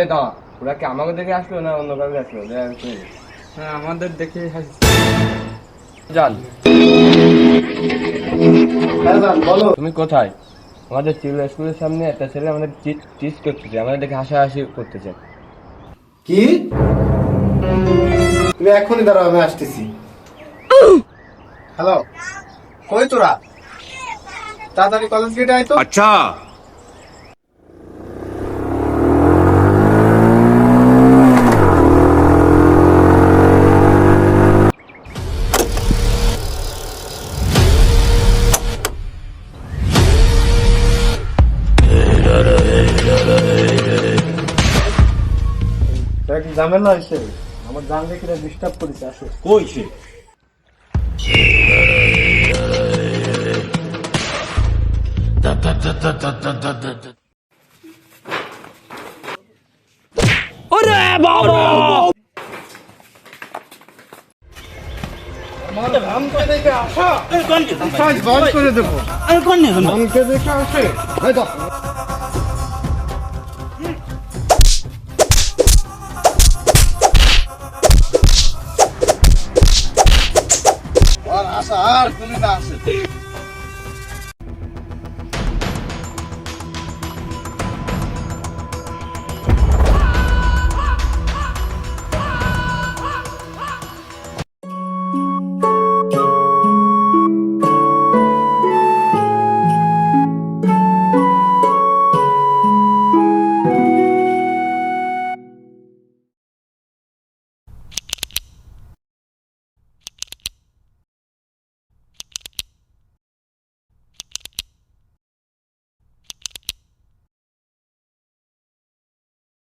এ দাঁড়া, ওরা কি আমাকে দেখে আসলো না অন্য কাউকে আসলো? হ্যাঁ, আমাদের দেখে হাসি। জান, হ্যাঁ জান বলো। তুমি কোথায়? আমাদের স্কুলের সামনে একটা ছেলে আমাদের টিচ করতেছে, আমাদের দেখে হাসাহাসি করতেছে। কি? তুমি এখনই দাঁড়াও, আমি আসতেছি। হ্যালো, কই তোরা? তাড়াতাড়ি কলেজ গেটে আয় তো। अच्छा। কি ঝামেলা হয়েছে? আমার জান দেখে ডিস্টার্ব করেছে, আসো। कोई से আমাকে দেখে আসো, বন্ধ করে দেবো। আমাকে দেখে আসে, এই তো। আর আসা আর তুমি না আসে